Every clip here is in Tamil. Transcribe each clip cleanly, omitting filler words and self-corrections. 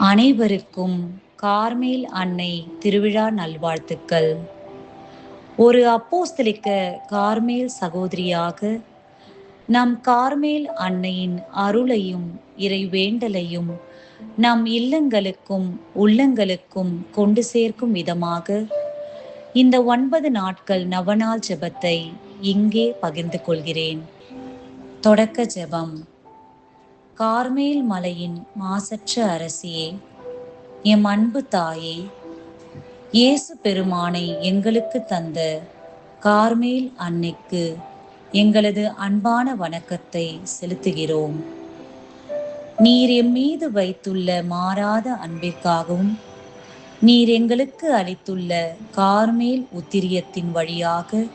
அனைவருக்கும் கார்மேல் அன்னை திருவிழா நல்வாழ்த்துக்கள். ஒரு அப்போஸ்தலிக்க கார்மேல் சகோதரியாக நம் கார்மேல் அன்னையின் அருளையும் இறைவேண்டலையும் நம் இல்லங்களுக்கும் உள்ளங்களுக்கும் கொண்டு சேர்க்கும் விதமாக இந்த 9 நாட்கள் நவநாள் ஜெபத்தை இங்கே பகிர்ந்து கொள்கிறேன். தொடக்க ஜெபம். கார்மேல் மலையின் மாசற்ற அரசியே, எம் அன்பு தாயே, இயேசு பெருமானை எங்களுக்கு தந்த கார்மேல் அன்னைக்கு எங்களது அன்பான வணக்கத்தை செலுத்துகிறோம். நீர் எம் மீது வைத்துள்ள மாறாத அன்பிற்காகவும் நீர் எங்களுக்கு அளித்துள்ள கார்மேல் உத்திரியத்தின் வழியாக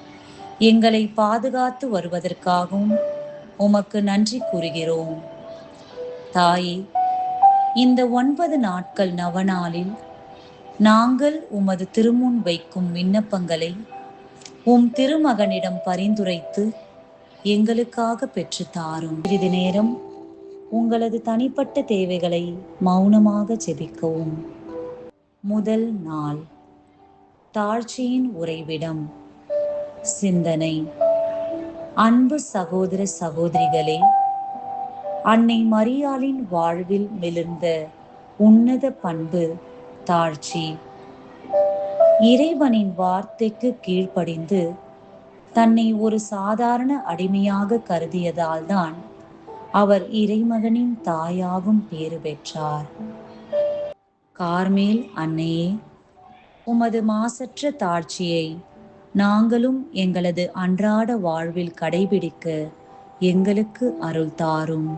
எங்களை பாதுகாத்து வருவதற்காகவும் உமக்கு நன்றி கூறுகிறோம். தாயே, இந்த 9 நாட்கள் நவநாளில் நாங்கள் உமது திருமுன் வைக்கும் விண்ணப்பங்களை உம் திருமகனிடம் பரிந்துரைத்து எங்களுக்காக பெற்று தாரும். சிறிது நேரம் உங்களது தனிப்பட்ட தேவைகளை மௌனமாக ஜெபிக்கவும். முதல் நாள், தாழ்ச்சியின் உறைவிடம். சிந்தனை. அன்பு சகோதர சகோதரிகளே, அன்னை மரியாளின் வாழ்வில் மிளிர்ந்த உன்னத பண்பு தாழ்ச்சி. இறைவனின் வார்த்தைக்கு கீழ்ப்படிந்து தன்னை ஒரு சாதாரண அடிமையாக கருதியதால்தான் அவர் இறைமகனின் தாயாகும் பேறு பெற்றார். கார்மேல் அன்னையே, உமது மாசற்ற தாழ்ச்சியை நாங்களும் எங்களது அன்றாட வாழ்வில் கடைபிடிக்க எங்களுக்கு அருள் தாரும்.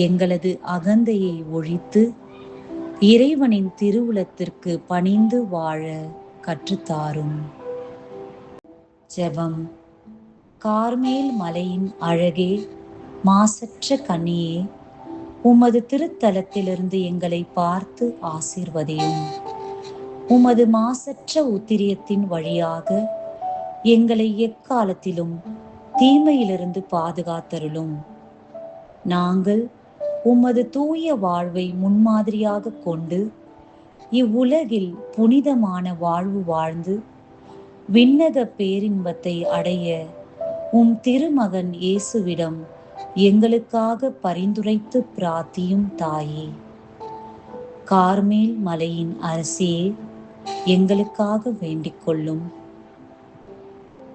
எங்களது அகந்தையை ஒழித்து இறைவனின் திருவுளத்திற்கு பணிந்து வாழ கற்றுத்தாரும். ஜெபம். கார்மேல் மலையின் அழகே, மாசற்ற கன்னியே, உமது திருத்தலத்திலிருந்து எங்களை பார்த்து ஆசீர்வதியும். உமது மாசற்ற உத்திரியத்தின் வழியாக எங்களை எக்காலத்திலும் தீமையிலிருந்து பாதுகாத்தருளும். நாங்கள் உமது தூய வாழ்வை முன்மாதிரியாக கொண்டு இவ்வுலகில் புனிதமான வாழ்வு வாழ்ந்து விண்ணக பேரின்பத்தை அடைய உம் திருமகன் இயேசுவிடம் எங்களுக்காக பரிந்துரைத்து பிரார்த்தியும் தாயே. கார்மேல் மலையின் அரசியே, எங்களுக்காக வேண்டிக் கொள்ளும்.